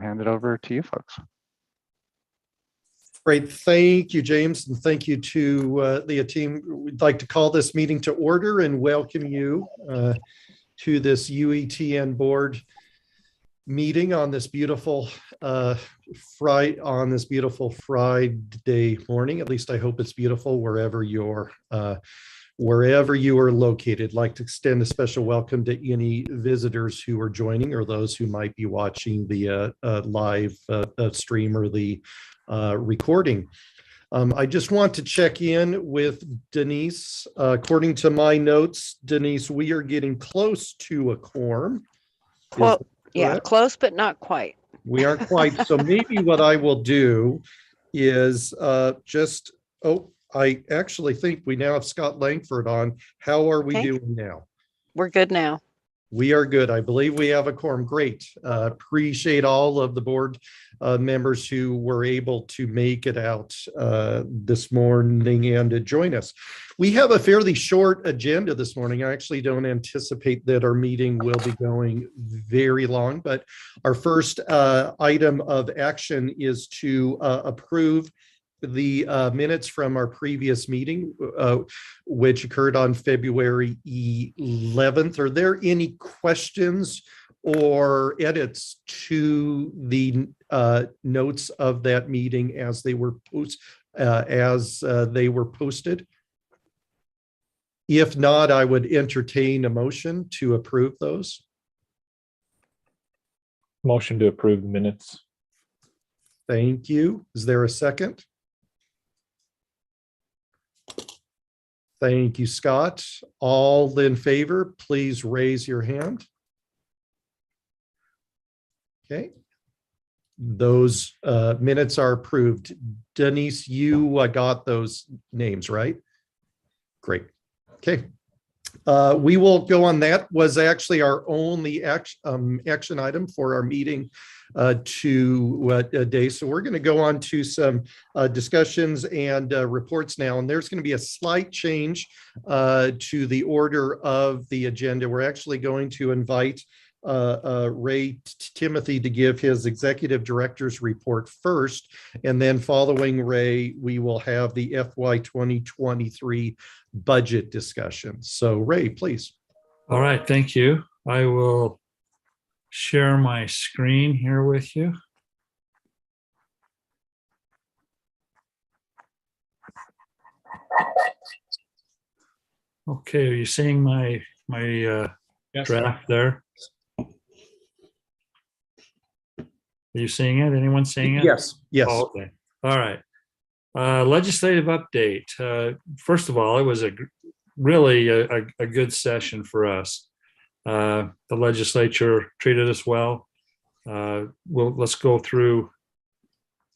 hand it over to you folks. Great. Thank you, James. And thank you to the team. We'd like to call this meeting to order and welcome you to this UETN board meeting on this beautiful Friday morning. At least I hope it's beautiful wherever you are located. I'd like to extend a special welcome to any visitors who are joining or those who might be watching the live stream or the recording. I just want to check in with Denise. According to my notes, Denise, we are getting close to a quorum. Well, yeah, close, but not quite. We aren't quite. So maybe what I will do is I actually think we now have Scott Langford on. How are we doing now? We're good now. We are good. I believe we have a quorum. Great. Appreciate all of the board members who were able to make it out this morning and to join us. We have a fairly short agenda this morning. I actually don't anticipate that our meeting will be going very long, but our first item of action is to approve the minutes from our previous meeting, which occurred on February 11th. Are there any questions or edits to the notes of that meeting as they were posted? If not, I would entertain a motion to approve those. Motion to approve the minutes. Thank you. Is there a second? Thank you, Scott. All in favor, please raise your hand. Okay. Those minutes are approved. Denise, you got those names, right? Great. Okay. We will go on. That was actually our only action item for our meeting today. So we're going to go on to some discussions and reports now. And there's going to be a slight change to the order of the agenda. We're actually going to invite Ray Timothy to give his executive director's report first, and then following Ray, we will have the FY 2023 budget discussion. So Ray, please. All right, thank you. I will share my screen here with you. Okay, are you seeing my Yes. draft there? Are you seeing it? Anyone seeing it? Yes. Yes. Oh, okay. All right. Legislative update. First of all, it was really a good session for us. The legislature treated us well. Let's go through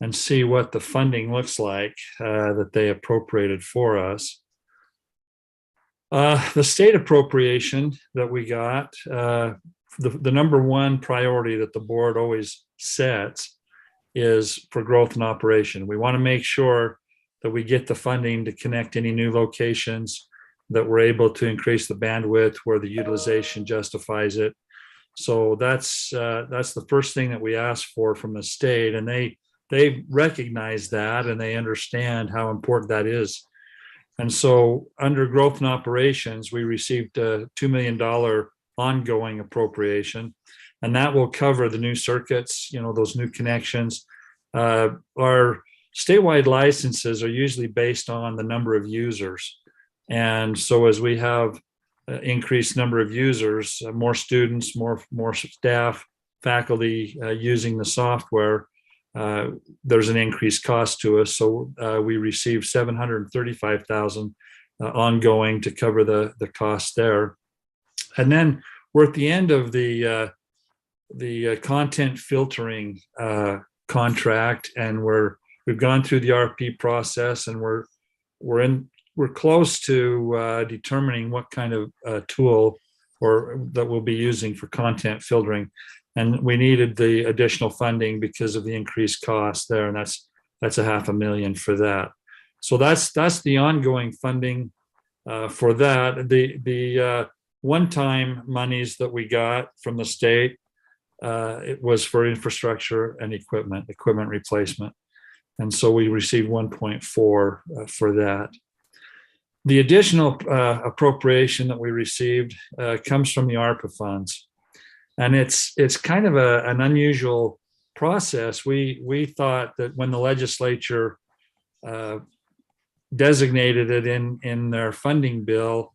and see what the funding looks like that they appropriated for us. The state appropriation that we got, the number one priority that the board always sets is for growth and operation. We want to make sure that we get the funding to connect any new locations, that we're able to increase the bandwidth where the utilization justifies it. So that's the first thing that we ask for from the state, and they recognize that and they understand how important that is. And so under growth and operations, we received a $2 million ongoing appropriation, and that will cover the new circuits, those new connections. Our statewide licenses are usually based on the number of users. And so as we have increased number of users, more students, more staff, faculty using the software, there's an increased cost to us. So we received $735,000 ongoing to cover the cost there. And then we're at the end of the content filtering contract, and we've gone through the RP process, and we're close to determining what kind of tool that we'll be using for content filtering. And we needed the additional funding because of the increased cost there, and that's $500,000 for that. So that's the ongoing funding for that. The one-time monies that we got from the state it was for infrastructure and equipment replacement. And so we received 1.4 for that. The additional appropriation that we received comes from the Arpa funds. And it's kind of an unusual process. We thought that when the legislature designated it in their funding bill,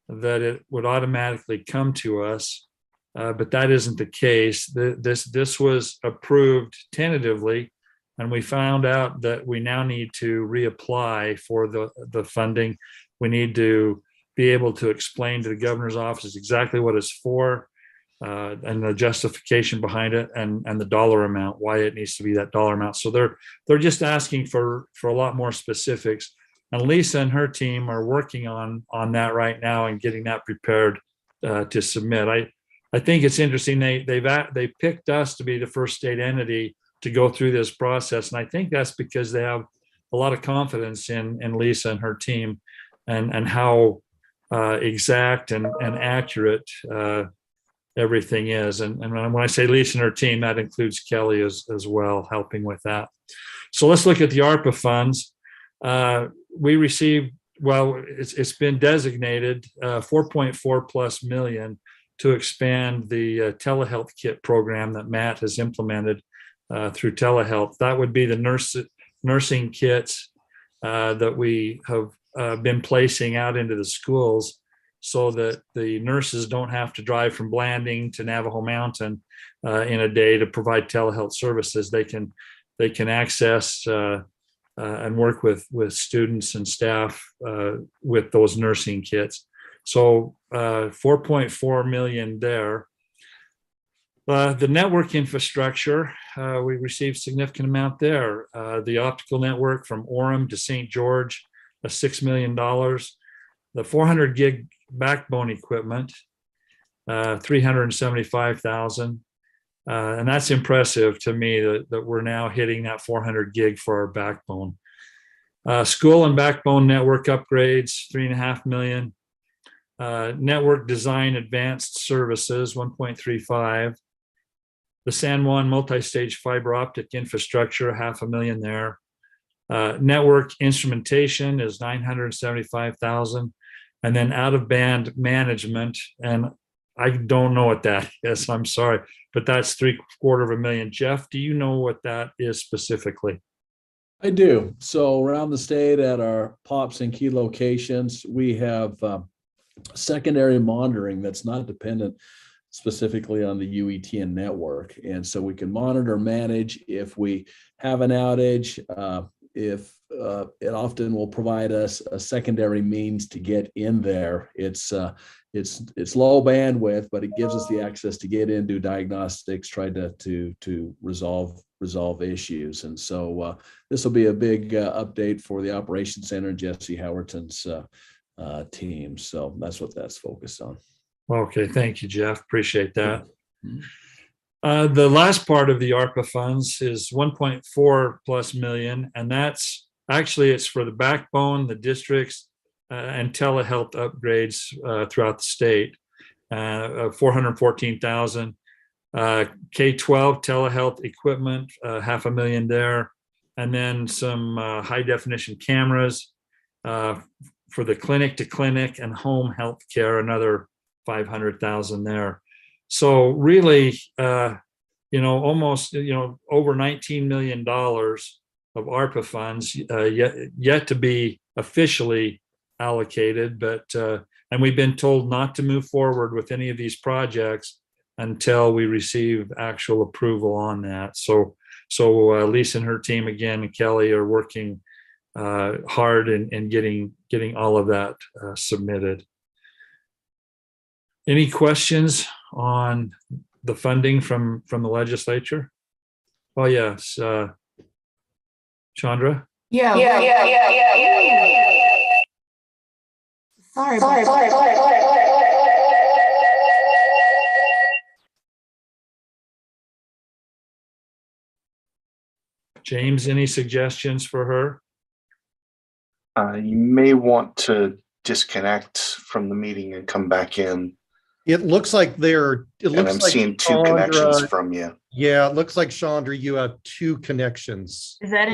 that it would automatically come to us, but that isn't the case. This was approved tentatively, and we found out that we now need to reapply for the funding. We need to be able to explain to the governor's office exactly what it's for, and the justification behind it, and the dollar amount, why it needs to be that dollar amount. So they're just asking for a lot more specifics. And Lisa and her team are working on that right now and getting that prepared to submit. I think it's interesting. They picked us to be the first state entity to go through this process, and I think that's because they have a lot of confidence in Lisa and her team, and how exact and accurate everything is. And when I say Lisa and her team, that includes Kelly as well, helping with that. So let's look at the ARPA funds. We received, well, it's been designated 4.4 plus million to expand the telehealth kit program that Matt has implemented through telehealth. That would be the nursing kits that we have been placing out into the schools, so that the nurses don't have to drive from Blanding to Navajo Mountain in a day to provide telehealth services. They can access and work with students and staff with those nursing kits. So 4.4 million there. The network infrastructure, we received significant amount there. The optical network from Orem to St. George, $6 million. The 400 gig backbone equipment, 375,000. And that's impressive to me that we're now hitting that 400 gig for our backbone. School and backbone network upgrades, 3.5 million. Network design advanced services, 1.35. The San Juan multi-stage fiber optic infrastructure, 500,000 there. Network instrumentation is 975,000. And then out of band management, and I don't know what that is, I'm sorry, but that's $750,000. Jeff, do you know what that is specifically? I do. So around the state at our POPs and key locations, we have secondary monitoring that's not dependent specifically on the UETN network. And so we can monitor, manage if we have an outage, if it often will provide us a secondary means to get in there. It's low bandwidth, but it gives us the access to get in, do diagnostics, try to resolve issues. And so this will be a big update for the operations center and Jesse Howerton's team. So that's what that's focused on. Okay, thank you, Jeff. Appreciate that. The last part of the ARPA funds is 1.4 plus million, and that's actually, it's for the backbone, the districts, and telehealth upgrades throughout the state. 414,000. K-12 telehealth equipment, 500,000 there, and then some high definition cameras for the clinic to clinic and home health care, another 500,000 there. So really, almost, over $19 million of ARPA funds yet to be officially allocated, but and we've been told not to move forward with any of these projects until we receive actual approval on that. So Lisa and her team again, and Kelly, are working hard in getting all of that submitted. Any questions on the funding from the legislature? Oh yes, Chandra. Yeah. Sorry. James, any suggestions for her? You may want to disconnect from the meeting and come back in. It looks like it And looks I'm like seeing two connections Chandra, from you. yeah, it looks like Chandra, you have two connections. Is that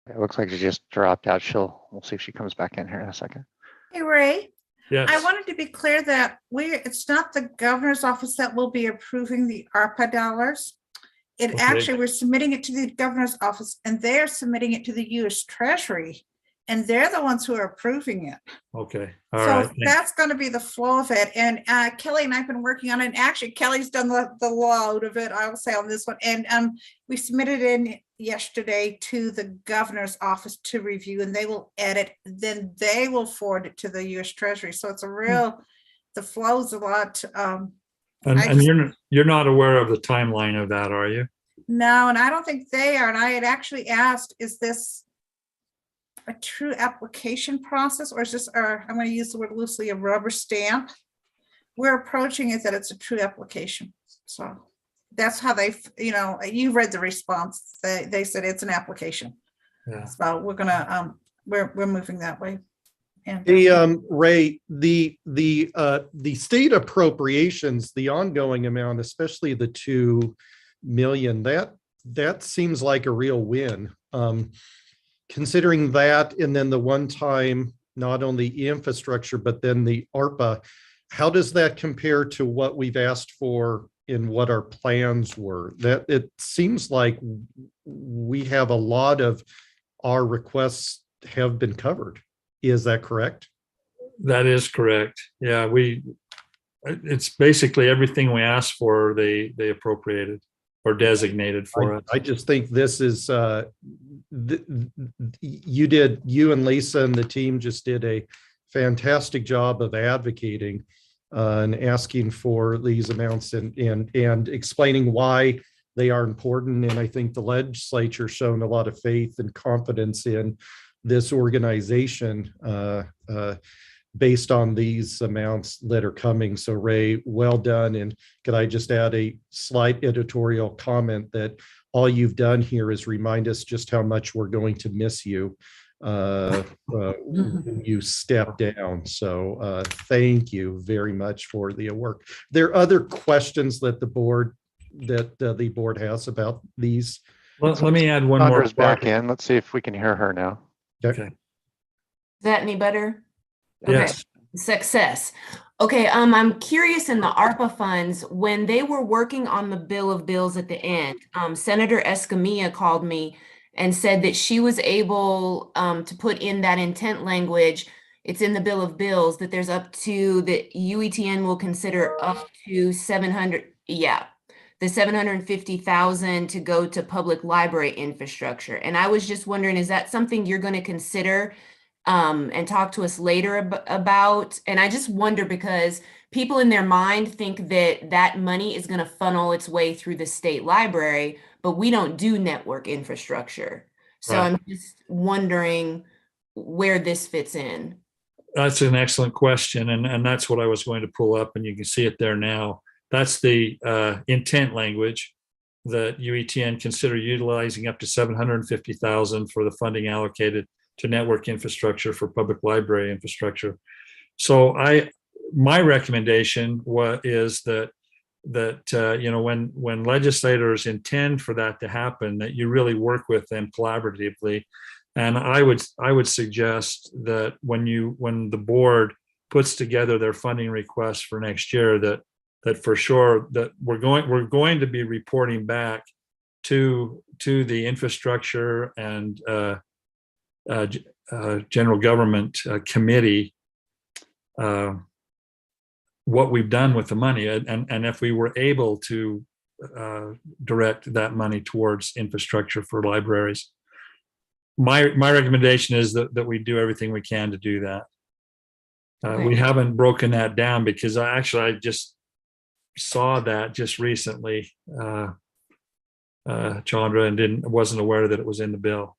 It looks like she just dropped out. We'll see if she comes back in here in a second. Hey, Ray, Yes. I wanted to be clear that it's not the governor's office that will be approving the ARPA dollars. It Okay. actually, we're submitting it to the governor's office and they're submitting it to the US Treasury. And they're the ones who are approving it. Okay. All So right. that's going to be the flow of it. And Kelly and I've been working on it. And actually, Kelly's done the load of it, I will say, on this one. And we submitted in yesterday to the governor's office to review, and they will edit. Then they will forward it to the US Treasury. So it's a real, the flow's a lot. And you're not aware of the timeline of that, are you? No, and I don't think they are. And I had actually asked, is this a true application process, or is this, or I'm going to use the word loosely, a rubber stamp? We're approaching it that it's a true application. So that's how they, you read the response. They said it's an application. Yeah. So we're gonna we're moving that way. And Ray, the state appropriations, the ongoing amount, especially the 2 million, that seems like a real win. Considering that, and then the one time, not only infrastructure, but then the ARPA, how does that compare to what we've asked for and what our plans were? That it seems like we have a lot of our requests have been covered. Is that correct? That is correct. Yeah, it's basically everything we asked for, they appropriated or designated for us. I just think this is, you and Lisa and the team just did a fantastic job of advocating and asking for these amounts and explaining why they are important. And I think the legislature shown a lot of faith and confidence in this organization based on these amounts that are coming. So Ray, well done. And could I just add a slight editorial comment that all you've done here is remind us just how much we're going to miss you when you step down. So thank you very much for the work. There are other questions that the board has about these. Let me add one more. Chandra's back in. Let's see if we can hear her now. Okay. Is that any better? Yes. Success. Okay, I'm curious, in the ARPA funds, when they were working on the bill of bills at the end, Senator Escamilla called me and said that she was able to put in that intent language. It's in the bill of bills that there's up to, that UETN will consider up to 700, the 750,000 to go to public library infrastructure. And I was just wondering, is that something you're going to consider and talk to us later about? And I just wonder, because people in their mind think that that money is going to funnel its way through the state library, but we don't do network infrastructure. So Right. I'm just wondering where this fits in. That's an excellent question. And that's what I was going to pull up, and you can see it there now. That's the intent language that UETN consider utilizing up to 750,000 for the funding allocated to network infrastructure for public library infrastructure. So my recommendation is that when legislators intend for that to happen, that you really work with them collaboratively. And I would suggest that when the board puts together their funding request for next year, that for sure that we're going to be reporting back to the infrastructure and general government committee what we've done with the money, and if we were able to direct that money towards infrastructure for libraries. My recommendation is that we do everything we can to do that. Okay. We haven't broken that down because I just saw that just recently, Chandra, and wasn't aware that it was in the bill.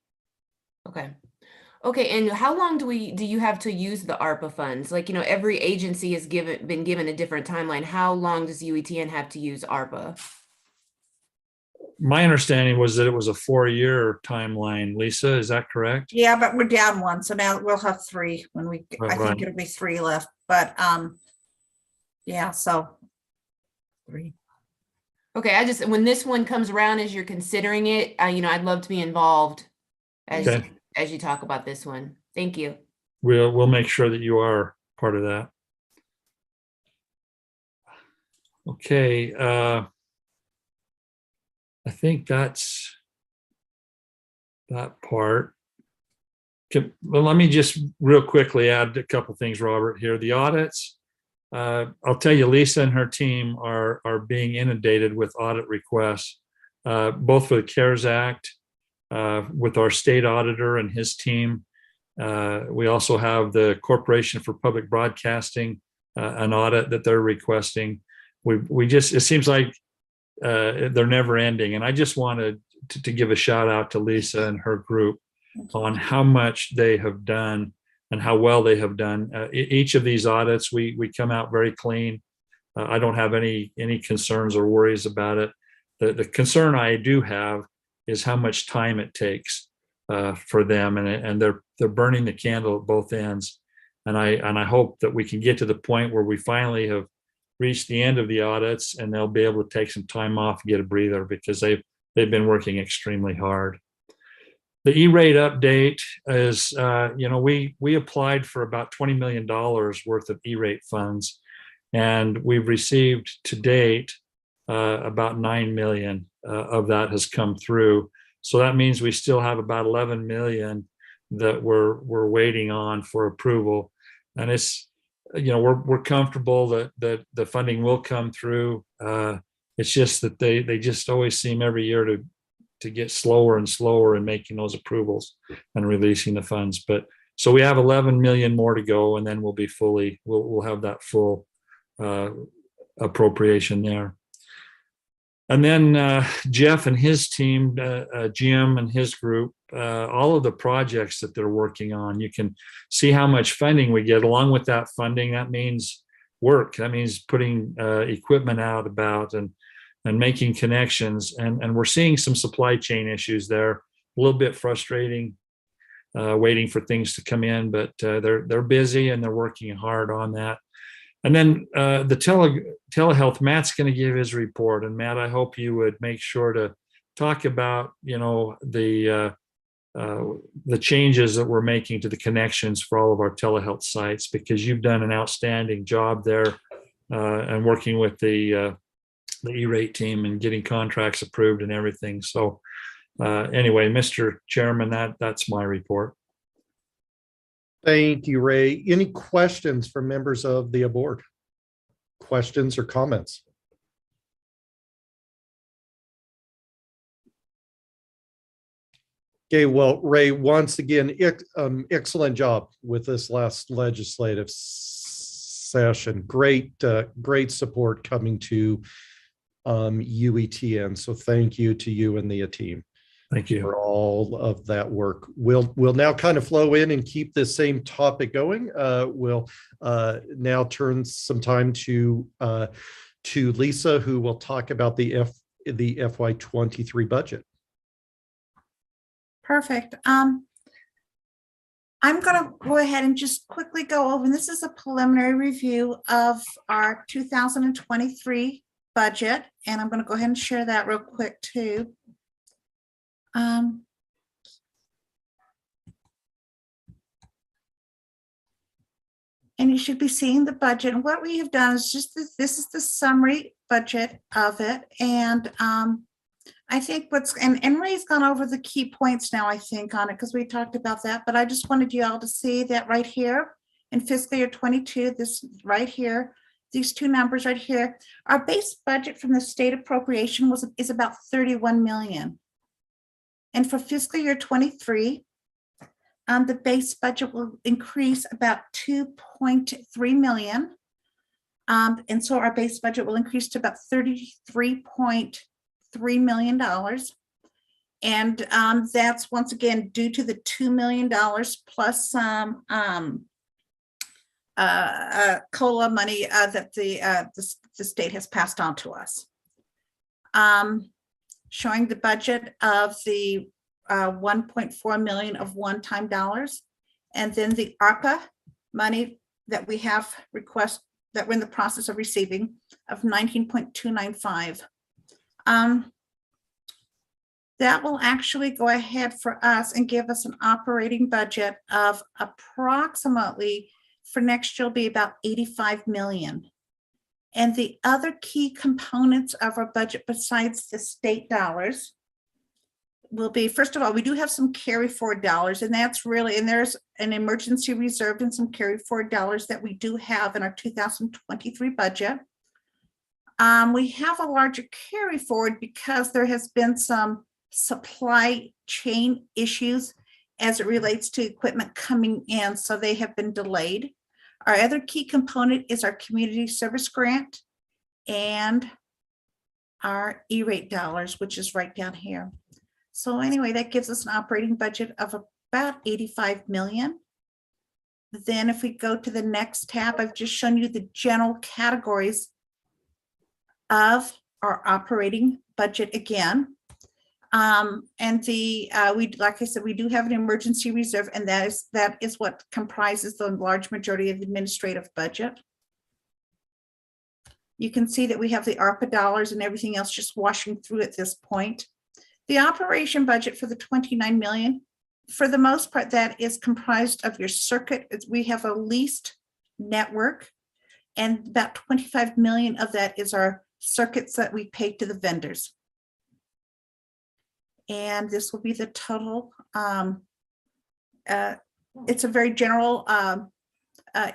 Okay, and how long do you have to use the ARPA funds? Like, every agency has been given a different timeline. How long does UETN have to use ARPA? my understanding was that it was a 4-year timeline. Lisa, is that correct? Yeah, but we're down one, so now we'll have three when we, I Right. think it'll be three left, but, yeah, so. Three. Okay, when this one comes around, as you're considering it, I'd love to be involved Okay. as you talk about this one. Thank you. We'll make sure that you are part of that. Okay, I think that's that part. Well, let me just real quickly add a couple things, Robert, here. The audits, I'll tell you, Lisa and her team are being inundated with audit requests, both for the CARES Act, with our state auditor and his team. We also have the Corporation for Public Broadcasting, an audit that they're requesting. It seems like they're never ending. And I just wanted to give a shout out to Lisa and her group on how much they have done and how well they have done. Each of these audits, we come out very clean. I don't have any concerns or worries about it. The concern I do have is how much time it takes for them, and they're burning the candle at both ends. And I hope that we can get to the point where we finally have reached the end of the audits and they'll be able to take some time off and get a breather, because they've been working extremely hard. The E-rate update is, we applied for about $20 million worth of E-rate funds, and we've received to date about 9 million of that has come through. So that means we still have about 11 million that we're waiting on for approval. And it's, we're comfortable that the funding will come through. It's just that they just always seem every year to get slower and slower in making those approvals and releasing the funds. But so we have 11 million more to go, and then we'll have that full appropriation there. And then Jeff and his team, Jim and his group, all of the projects that they're working on, you can see how much funding we get. Along with that funding, that means work. That means putting equipment out about and making connections. And we're seeing some supply chain issues there. A little bit frustrating, waiting for things to come in, but they're busy and they're working hard on that. And then the telehealth, Matt's going to give his report. And Matt, I hope you would make sure to talk about, the changes that we're making to the connections for all of our telehealth sites, because you've done an outstanding job there and working with the E-rate team and getting contracts approved and everything. So anyway, Mr. Chairman, that's my report. Thank you, Ray. Any questions from members of the board? Questions or comments? Okay, well, Ray, once again, excellent job with this last legislative session. Great support coming to UETN. So thank you to you and the team. Thank you for all of that work. We'll now kind of flow in and keep this same topic going. We'll now turn some time to Lisa, who will talk about the FY23 budget. Perfect. I'm going to go ahead and just quickly go over, and this is a preliminary review of our 2023 budget, and I'm going to go ahead and share that real quick too. And you should be seeing the budget. And what we have done is just this is the summary budget of it. And I think and Ray's gone over the key points now, I think, on it, because we talked about that. But I just wanted you all to see that right here in fiscal year 22, this right here, these two numbers right here, our base budget from the state appropriation is about 31 million. And for fiscal year 23, the base budget will increase about 2.3 million. And so our base budget will increase to about $33.3 million. And that's once again due to the $2 million plus some COLA money that the state has passed on to us. showing the budget of the 1.4 million of one-time dollars, and then the ARPA money that we have that we're in the process of receiving of 19.295. That will actually go ahead for us and give us an operating budget of approximately, for next year will be about 85 million. And the other key components of our budget besides the state dollars will be, first of all, we do have some carry forward dollars, and that's really, and there's an emergency reserve and some carry forward dollars that we do have in our 2023 budget. We have a larger carry forward because there has been some supply chain issues as it relates to equipment coming in, so they have been delayed. Our other key component is our community service grant and our E-rate dollars, which is right down here. So anyway, that gives us an operating budget of about 85 million. Then if we go to the next tab, I've just shown you the general categories of our operating budget again. And like I said, we do have an emergency reserve, and that is what comprises the large majority of the administrative budget. You can see that we have the ARPA dollars and everything else just washing through at this point. The operation budget for the 29 million, for the most part, that is comprised of your circuit. We have a leased network, and about 25 million of that is our circuits that we pay to the vendors. And this will be the total. It's a very general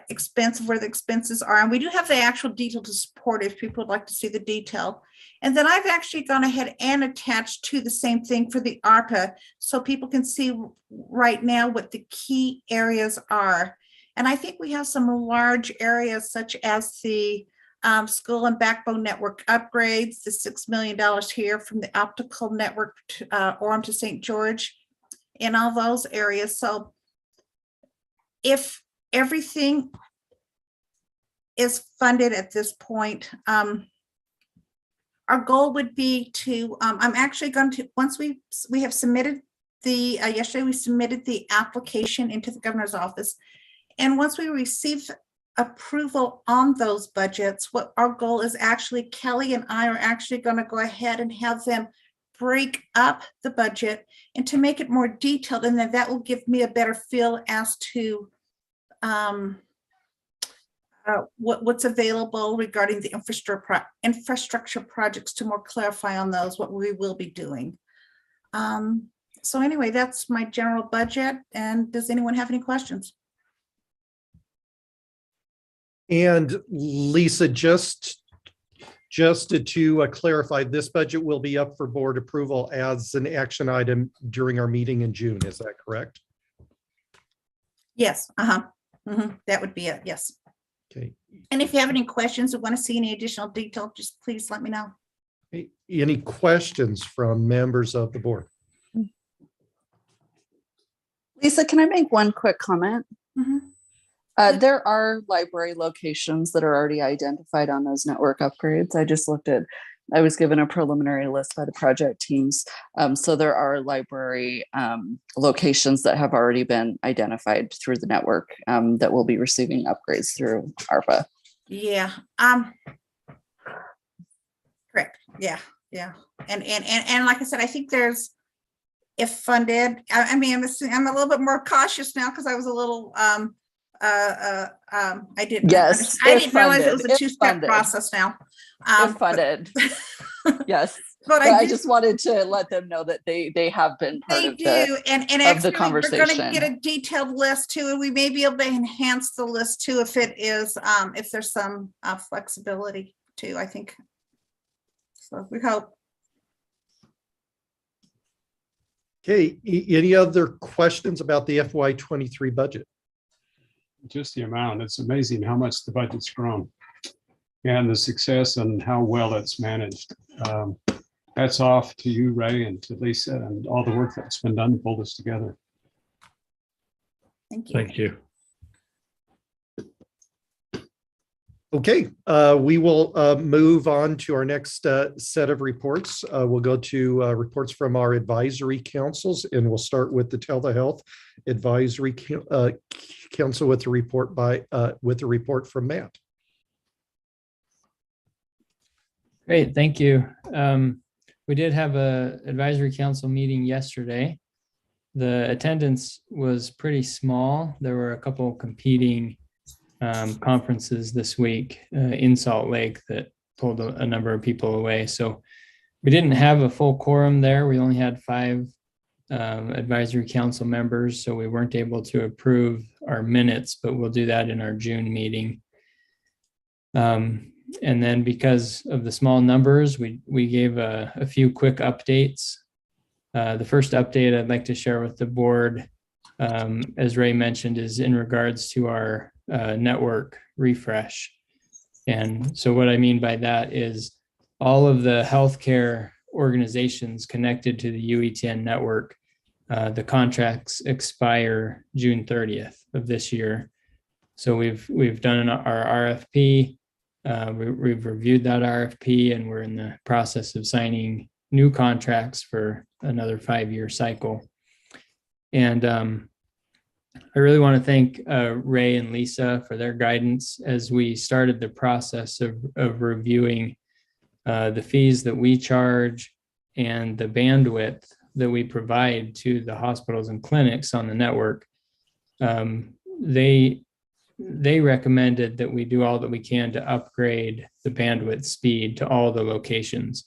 expense of where the expenses are. And we do have the actual detail to support if people would like to see the detail. And then I've actually gone ahead and attached to the same thing for the ARPA, so people can see right now what the key areas are. And I think we have some large areas such as the school and backbone network upgrades, the $6 million here from the optical network to Orem to St. George, in all those areas. So if everything is funded at this point, our goal would be to, I'm actually going to, once we have submitted the, yesterday we submitted the application into the governor's office. And once we receive approval on those budgets, what our goal is actually, Kelly and I are actually going to go ahead and have them break up the budget and to make it more detailed, and then that will give me a better feel as to what's available regarding the infrastructure projects, to more clarify on those, what we will be doing. So anyway, that's my general budget. And does anyone have any questions? And Lisa, just to clarify, this budget will be up for board approval as an action item during our meeting in June. Is that correct? Yes. That would be it. Yes. Okay. And if you have any questions or want to see any additional detail, just please let me know. Any questions from members of the board? Lisa, can I make one quick comment? Mm-hmm. There are library locations that are already identified on those network upgrades. I was given a preliminary list by the project teams. So there are library locations that have already been identified through the network that will be receiving upgrades through ARPA. Yeah. Correct. Yeah. And like I said, I think there's, if funded, I mean, I'm a little bit more cautious now because I was a little, I didn't realize it was a two-step process now. If funded. Yes. But I just wanted to let them know that they have been part of the conversation. We're going to get a detailed list too, and we may be able to enhance the list too if it is, if there's some flexibility too, I think. So we hope. Okay, any other questions about the FY23 budget? Just the amount. It's amazing how much the budget's grown and the success and how well it's managed. Hats off to you, Ray, and to Lisa, and all the work that's been done to pull this together. Thank you. Thank you. Okay, we will move on to our next set of reports. We'll go to reports from our advisory councils, and we'll start with the Telehealth Advisory Council with a report from Matt. Great, thank you. We did have a advisory council meeting yesterday. The attendance was pretty small. There were a couple competing conferences this week in Salt Lake that pulled a number of people away. So we didn't have a full quorum there. We only had 5 advisory council members, so we weren't able to approve our minutes, but we'll do that in our June meeting. And then because of the small numbers, we gave a few quick updates. The first update I'd like to share with the board, as Ray mentioned, is in regards to our network refresh. And so what I mean by that is all of the healthcare organizations connected to the UETN network, the contracts expire June 30th of this year. So we've done our RFP. We've reviewed that RFP, and we're in the process of signing new contracts for another 5-year cycle. And I really want to thank Ray and Lisa for their guidance as we started the process of reviewing the fees that we charge and the bandwidth that we provide to the hospitals and clinics on the network. They recommended that we do all that we can to upgrade the bandwidth speed to all the locations.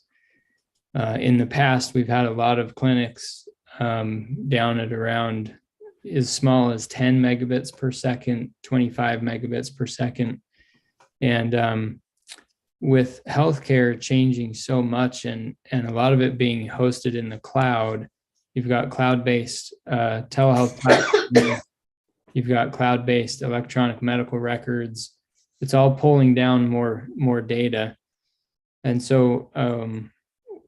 In the past, we've had a lot of clinics down at around as small as 10 megabits per second, 25 megabits per second. And with healthcare changing so much and a lot of it being hosted in the cloud, you've got cloud-based telehealth platforms, you've got cloud-based electronic medical records. It's all pulling down more data. And so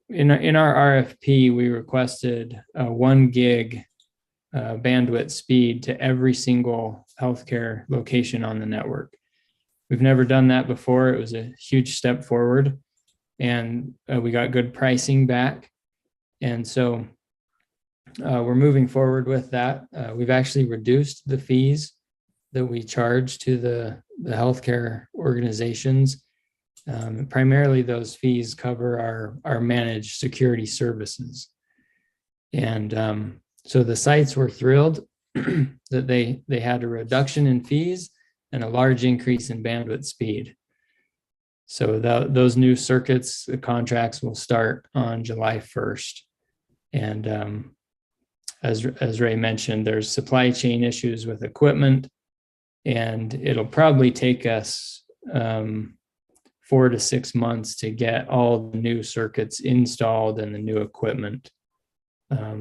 in our RFP, we requested 1 gig bandwidth speed to every single healthcare location on the network. We've never done that before. It was a huge step forward, and we got good pricing back. And so we're moving forward with that. We've actually reduced the fees that we charge to the healthcare organizations. Primarily, those fees cover our managed security services. And so the sites were thrilled that they had a reduction in fees and a large increase in bandwidth speed. So those new circuits, the contracts will start on July 1st. And as Ray mentioned, there's supply chain issues with equipment, and it'll probably take us 4 to 6 months to get all the new circuits installed and the new equipment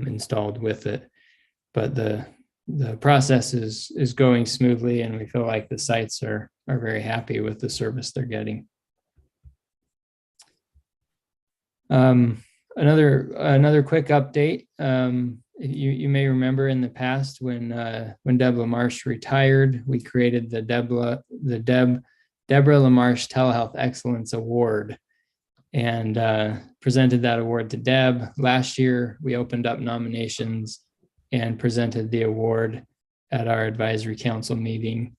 installed with it. But the process is going smoothly, and we feel like the sites are very happy with the service they're getting. Another quick update. You may remember in the past when Deb LaMarche retired, we created the Deborah LaMarche Telehealth Excellence Award and presented that award to Deb. Last year, we opened up nominations and presented the award at our advisory council meeting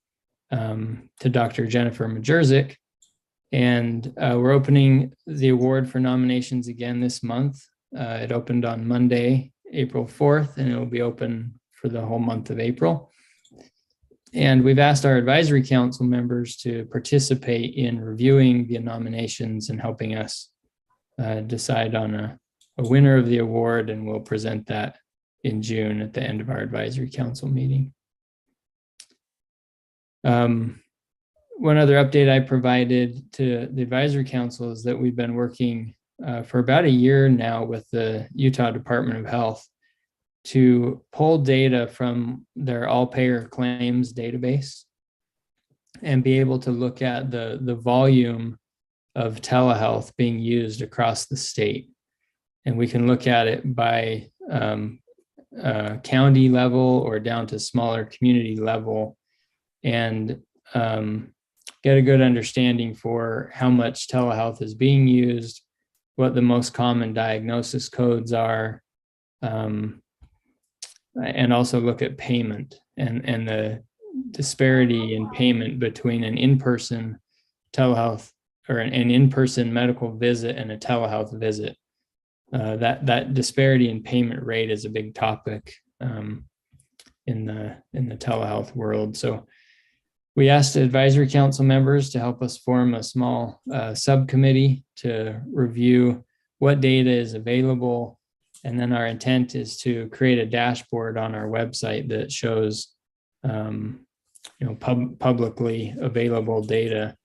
to Dr. Jennifer Majerzik. And we're opening the award for nominations again this month. It opened on Monday, April 4th, and it will be open for the whole month of April. And we've asked our advisory council members to participate in reviewing the nominations and helping us decide on a winner of the award, and we'll present that in June at the end of our advisory council meeting. One other update I provided to the advisory council is that we've been working for about a year now with the Utah Department of Health to pull data from their all-payer claims database and be able to look at the volume of telehealth being used across the state. And we can look at it by county level or down to smaller community level. And get a good understanding for how much telehealth is being used, what the most common diagnosis codes are, and also look at payment and the disparity in payment between an in-person telehealth or an in-person medical visit and a telehealth visit. That disparity in payment rate is a big topic in the telehealth world. So we asked advisory council members to help us form a small subcommittee to review what data is available. And then our intent is to create a dashboard on our website that shows publicly available data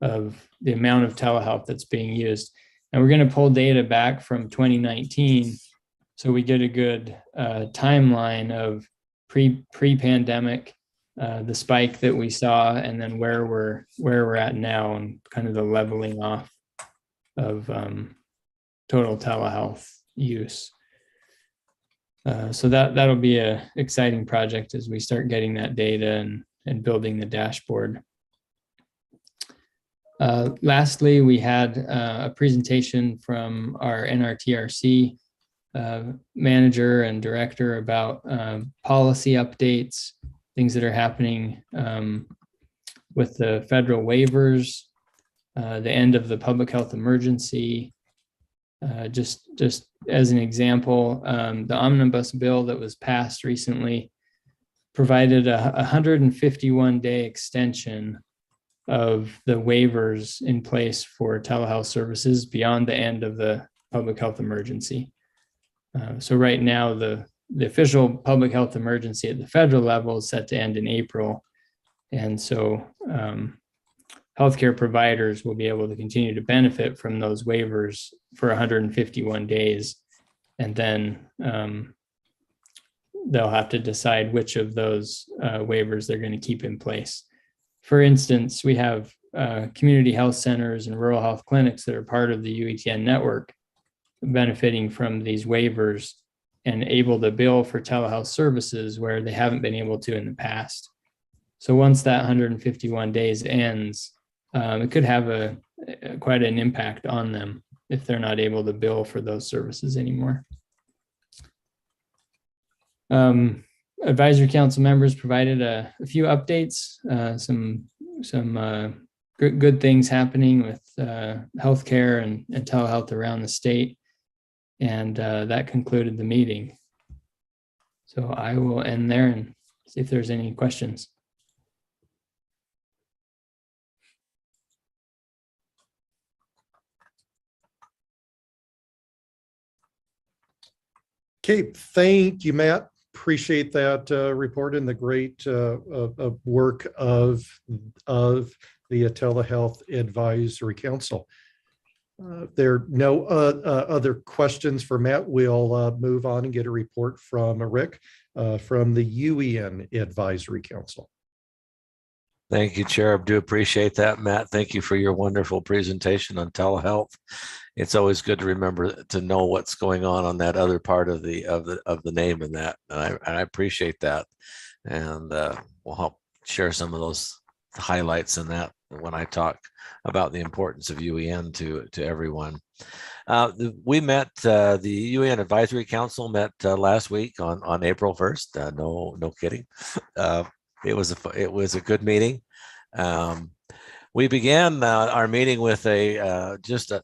of the amount of telehealth that's being used. And we're going to pull data back from 2019 so we get a good timeline of pre-pandemic, the spike that we saw, and then where we're at now, and kind of the leveling off of total telehealth use. So that'll be an exciting project as we start getting that data and building the dashboard. Lastly, we had a presentation from our NRTRC manager and director about policy updates, things that are happening with the federal waivers, the end of the public health emergency. Just as an example, the omnibus bill that was passed recently provided a 151-day extension of the waivers in place for telehealth services beyond the end of the public health emergency. So right now, the official public health emergency at the federal level is set to end in April. And so healthcare providers will be able to continue to benefit from those waivers for 151 days. And then they'll have to decide which of those waivers they're going to keep in place. For instance, we have community health centers and rural health clinics that are part of the UETN network benefiting from these waivers and able to bill for telehealth services where they haven't been able to in the past. So once that 151 days ends, it could have quite an impact on them if they're not able to bill for those services anymore. Advisory council members provided a few updates, some good things happening with healthcare and telehealth around the state. And that concluded the meeting. So I will end there and see if there's any questions. Okay, thank you, Matt. Appreciate that report and the great work of the Telehealth Advisory Council. There are no other questions for Matt. We'll move on and get a report from Rick from the UEN Advisory Council. Thank you, Chair. I do appreciate that, Matt. Thank you for your wonderful presentation on telehealth. It's always good to remember to know what's going on that other part of the name in that, and I appreciate that. And we'll help share some of those highlights in that when I talk about the importance of UEN to everyone. We met, the UEN Advisory Council met last week on April 1st. No kidding. It was a good meeting. We began our meeting with just a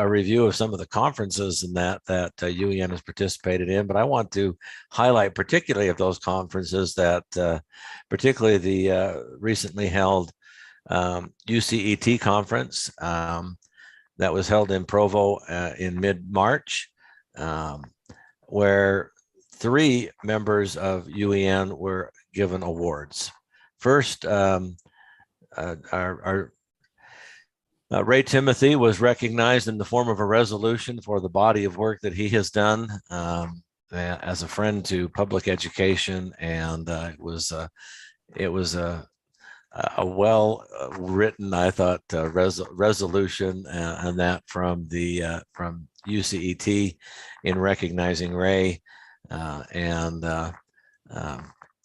review of some of the conferences and that UEN has participated in, but I want to highlight particularly of those conferences that particularly the recently held Ucet conference that was held in Provo in mid-March, where 3 members of UEN were given awards. First, our Ray Timothy was recognized in the form of a resolution for the body of work that he has done as a friend to public education, and it was a well written, I thought, resolution and that from UCET in recognizing Ray,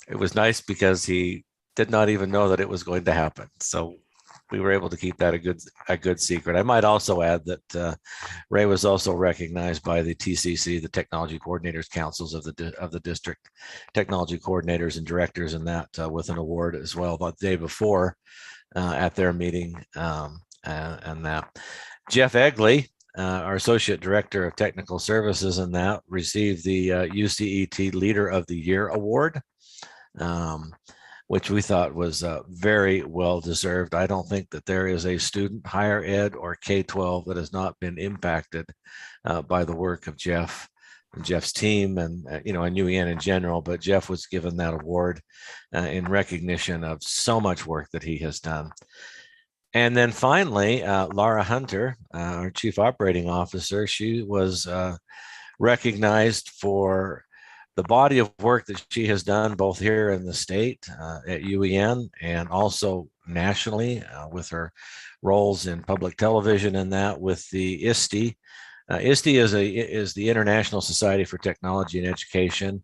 it was nice because he did not even know that it was going to happen. So we were able to keep that a good secret. I might also add that Ray was also recognized by the TCC, the Technology Coordinators Councils of the district technology coordinators and directors, and that with an award as well about the day before at their meeting. And that Jeff Egley, our Associate Director of Technical Services, and that received the UCET Leader of the Year Award, which we thought was very well deserved. I don't think that there is a student, higher ed or K-12, that has not been impacted by the work of Jeff and Jeff's team, and and UEN in general. But Jeff was given that award in recognition of so much work that he has done. And then finally, Laura Hunter, our Chief Operating Officer, she was recognized for the body of work that she has done both here in the state at UEN and also nationally with her roles in public television, and that with the ISTE. ISTE is the International Society for Technology and Education.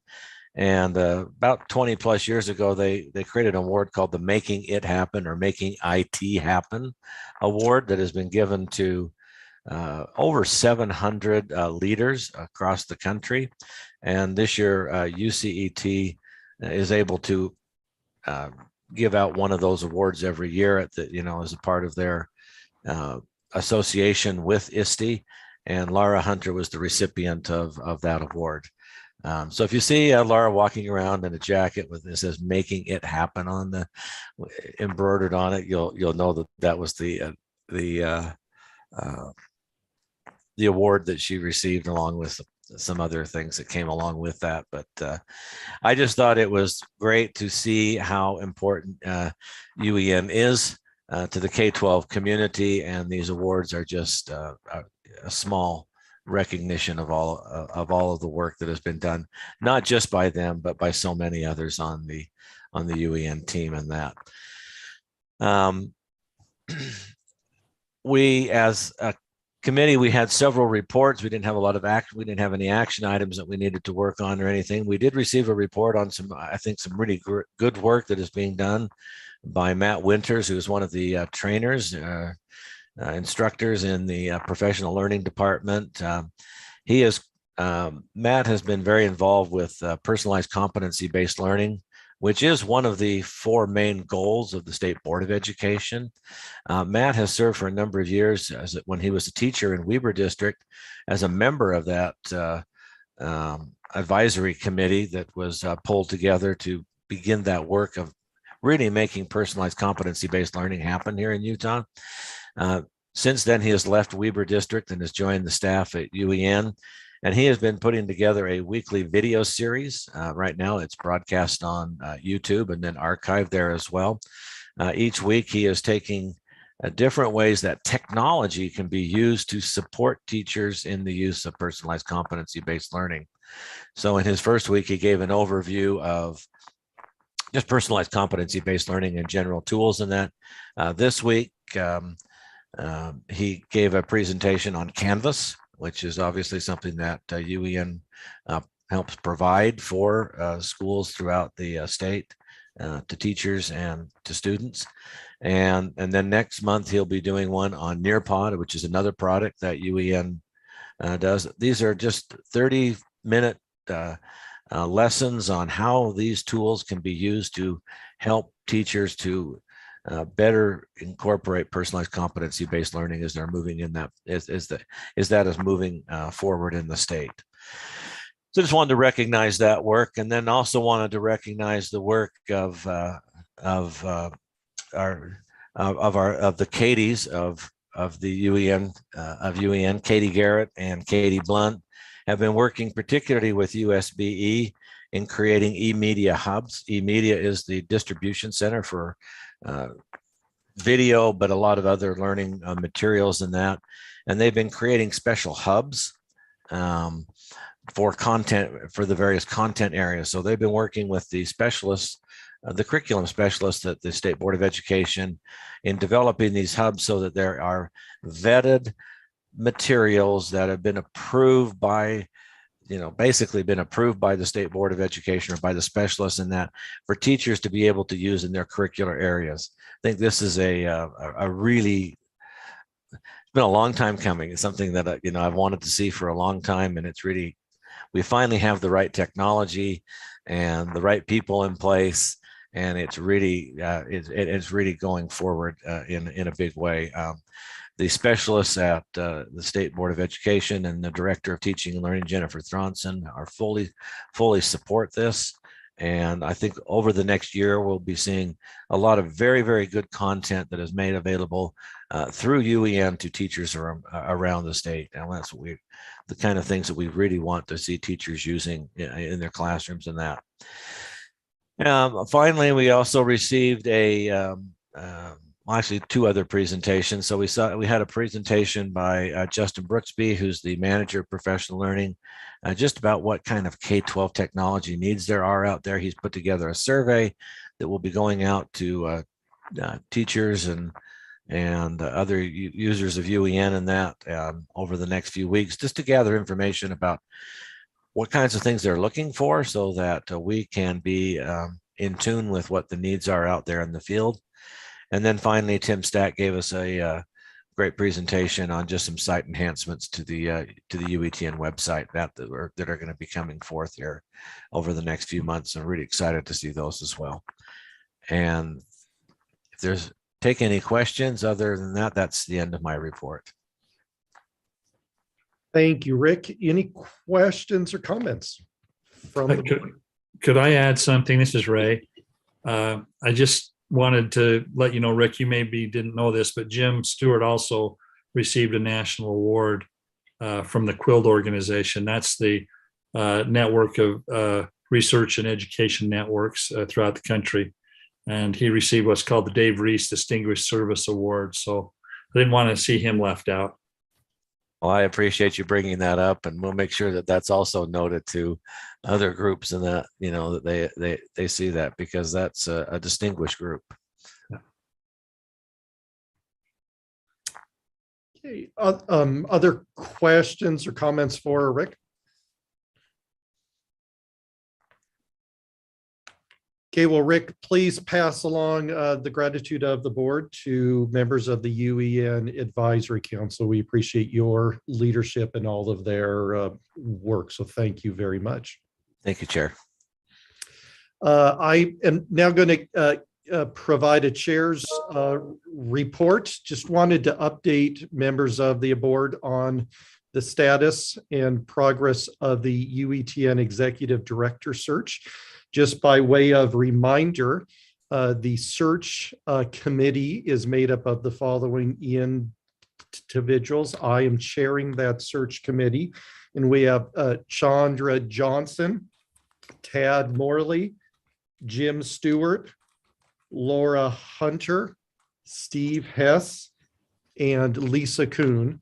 And about 20 plus years ago, they created an award called the Making It Happen, or Making IT Happen award, that has been given to over 700 leaders across the country. And this year, UCET is able to give out one of those awards every year at the, as a part of their association with ISTE. And Laura Hunter was the recipient of that award. So if you see Laura walking around in a jacket with it says "Making It Happen" on the embroidered on it, you'll know that that was the award that she received, along with some other things that came along with that. But I just thought it was great to see how important UEN is to the K-12 community, and these awards are just a small recognition of all of the work that has been done, not just by them, but by so many others on the UEN team. And that we, as a committee, we had several reports. We didn't have a lot of action. We didn't have any action items that we needed to work on or anything. We did receive a report on some, I think, some really good work that is being done by Matt Winters, who is one of the trainers, instructors in the professional learning department. Matt has been very involved with personalized competency-based learning, which is one of the 4 main goals of the State Board of Education. Matt has served for a number of years when he was a teacher in Weber District as a member of that advisory committee that was pulled together to begin that work of really making personalized competency-based learning happen here in Utah. Since then, he has left Weber District and has joined the staff at UEN, and he has been putting together a weekly video series. Right now, it's broadcast on YouTube and then archived there as well. Each week, he is taking different ways that technology can be used to support teachers in the use of personalized competency-based learning. So in his first week, he gave an overview of just personalized competency-based learning and general tools in that. This week, he gave a presentation on Canvas, which is obviously something that UEN helps provide for schools throughout the state, to teachers and to students. And then next month, he'll be doing one on Nearpod, which is another product that UEN does. These are just 30-minute lessons on how these tools can be used to help teachers to better incorporate personalized competency-based learning as they're moving in that is moving forward in the state. So just wanted to recognize that work, and then also wanted to recognize the work of the Katies of the UEN, Katie Garrett and Katie Blunt, have been working particularly with USBE in creating eMedia hubs. eMedia is the distribution center for video, but a lot of other learning materials in that. And they've been creating special hubs for content, for the various content areas. So they've been working with the specialists, the curriculum specialists at the State Board of Education in developing these hubs so that there are vetted materials that have been approved by basically been approved by the State Board of Education or by the specialists in that for teachers to be able to use in their curricular areas. I think this is a really, it's been a long time coming. It's something that, I've wanted to see for a long time, and it's really, we finally have the right technology and the right people in place, and it's really, it's really going forward in a big way. The specialists at the State Board of Education and the Director of Teaching and Learning, Jennifer Thronson, are fully support this. And I think over the next year, we'll be seeing a lot of very, very good content that is made available through UEN to teachers around the state. And that's what the kind of things that we really want to see teachers using in their classrooms and that. Finally, we also received actually two other presentations. So we had a presentation by Justin Brooksby, who's the manager of professional learning, just about what kind of K-12 technology needs there are out there. He's put together a survey that will be going out to teachers and other users of UEN and that over the next few weeks, just to gather information about what kinds of things they're looking for, so that we can be in tune with what the needs are out there in the field. And then finally, Tim Stack gave us a great presentation on just some site enhancements to the UETN website that are going to be coming forth here over the next few months. I'm really excited to see those as well. And if take any questions other than that, that's the end of my report. Thank you, Rick. Any questions or comments from the board? Could I add something? This is Ray. I just wanted to let you know, Rick, you maybe didn't know this, but Jim Stewart also received a national award from the Quild organization. That's the network of research and education networks throughout the country. And he received what's called the Dave Reese Distinguished Service Award. So I didn't want to see him left out. Well, I appreciate you bringing that up, and we'll make sure that that's also noted to other groups, and that that they see that, because that's a distinguished group. Okay. Other questions or comments for Rick? Okay, well, Rick, please pass along the gratitude of the board to members of the UEN Advisory Council. We appreciate your leadership and all of their work. So thank you very much. Thank you, Chair. I am now going to provide a chair's report. Just wanted to update members of the board on the status and progress of the UETN Executive Director search. Just by way of reminder, the search committee is made up of the following individuals. I am chairing that search committee, and we have Chandra Johnson, Tad Morley, Jim Stewart, Laura Hunter, Steve Hess, and Lisa Kuhn.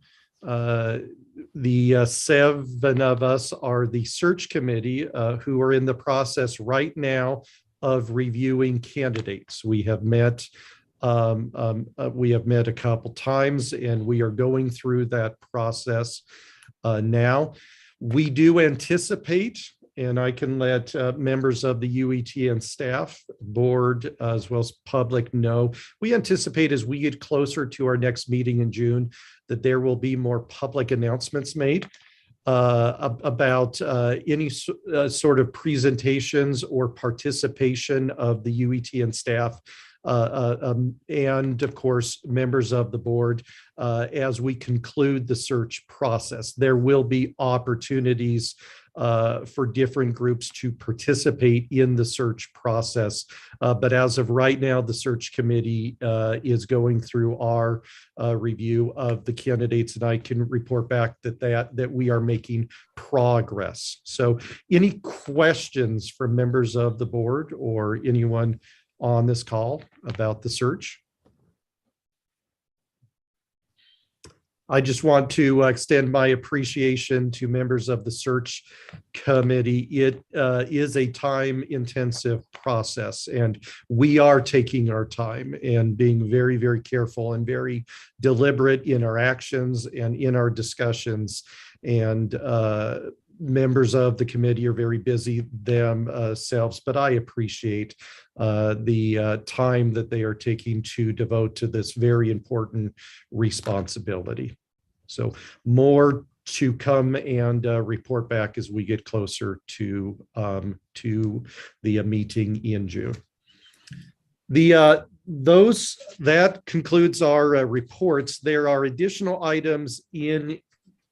The seven of us are the search committee who are in the process right now of reviewing candidates. We have met a couple times, and we are going through that process now. We do anticipate, and I can let members of the UETN staff, board, as well as public know, we anticipate as we get closer to our next meeting in June that there will be more public announcements made about any sort of presentations or participation of the UETN staff and of course members of the board as we conclude the search process. There will be opportunities for different groups to participate in the search process. But as of right now, the search committee is going through our review of the candidates, and I can report back that we are making progress. So any questions from members of the board or anyone on this call about the search? I just want to extend my appreciation to members of the search committee. It is a time-intensive process, and we are taking our time and being very, very careful and very deliberate in our actions and in our discussions. And members of the committee are very busy themselves, but I appreciate the time that they are taking to devote to this very important responsibility. So more to come and report back as we get closer to the meeting in June. That concludes our reports. There are additional items in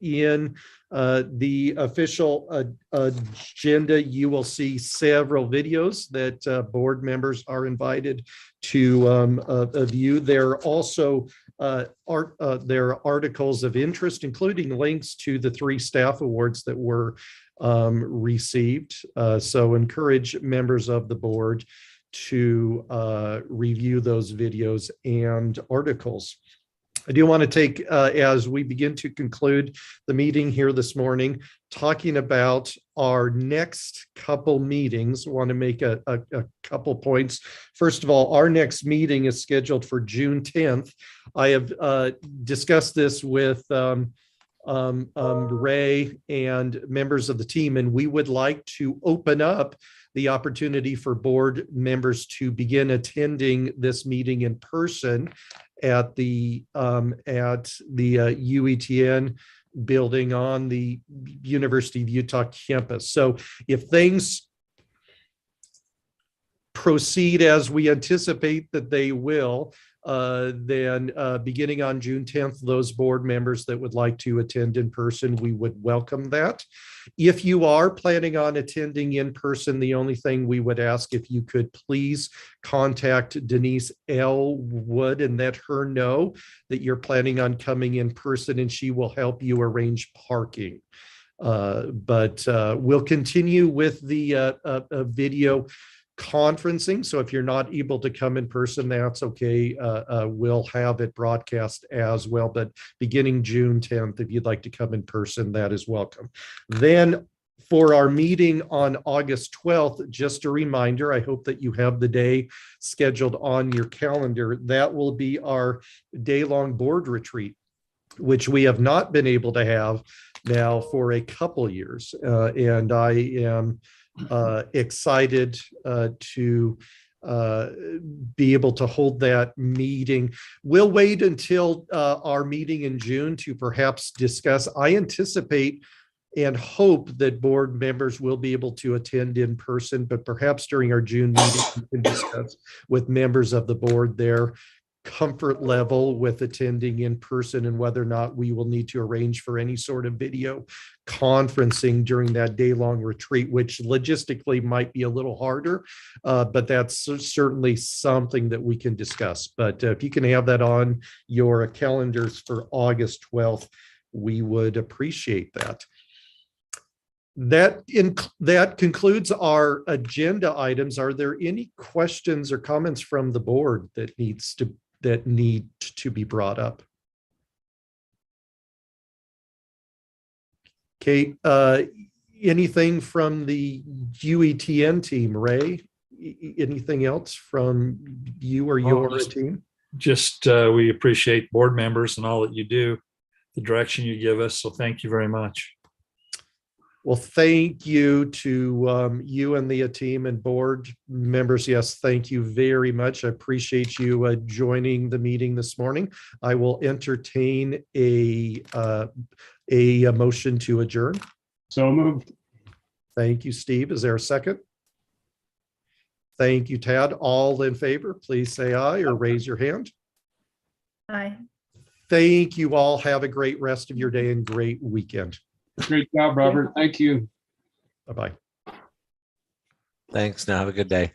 the official agenda. You will see several videos that board members are invited to view. There are also there are articles of interest, including links to the 3 staff awards that were received. So encourage members of the board to review those videos and articles. I do want to take, as we begin to conclude the meeting here this morning, talking about our next couple meetings. I want to make a couple points. First of all, our next meeting is scheduled for June 10th. I have discussed this with Ray and members of the team, and we would like to open up the opportunity for board members to begin attending this meeting in person at the UETN building on the University of Utah campus. So if things proceed as we anticipate that they will, then beginning on June 10th, those board members that would like to attend in person, we would welcome that. If you are planning on attending in person, the only thing we would ask, if you could please contact Denise L. Wood and let her know that you're planning on coming in person, and she will help you arrange parking. But we'll continue with the video conferencing. So if you're not able to come in person, that's okay. We'll have it broadcast as well. But beginning June 10th, if you'd like to come in person, that is welcome. Then for our meeting on August 12th, just a reminder, I hope that you have the day scheduled on your calendar. That will be our day-long board retreat, which we have not been able to have now for a couple years. And I am excited to be able to hold that meeting. We'll wait until our meeting in June to perhaps discuss. I anticipate and hope that board members will be able to attend in person, but perhaps during our June meeting, we can discuss with members of the board their comfort level with attending in person and whether or not we will need to arrange for any sort of video conferencing during that day-long retreat, which logistically might be a little harder, but that's certainly something that we can discuss. But if you can have that on your calendars for August 12th, we would appreciate that. That concludes our agenda items. Are there any questions or comments from the board that need to be brought up? Okay, anything from the UETN team? Ray, anything else from you or your team? Just we appreciate board members and all that you do, the direction you give us. So thank you very much. Well, thank you to you and the team and board members. Yes, thank you very much. I appreciate you joining the meeting this morning. I will entertain a motion to adjourn. So moved. Thank you, Steve. Is there a second? Thank you, Tad. All in favor, please say aye or raise your hand. Aye. Thank you all. Have a great rest of your day and great weekend. Great job, Robert. Thank you. Bye-bye. Thanks. Now have a good day.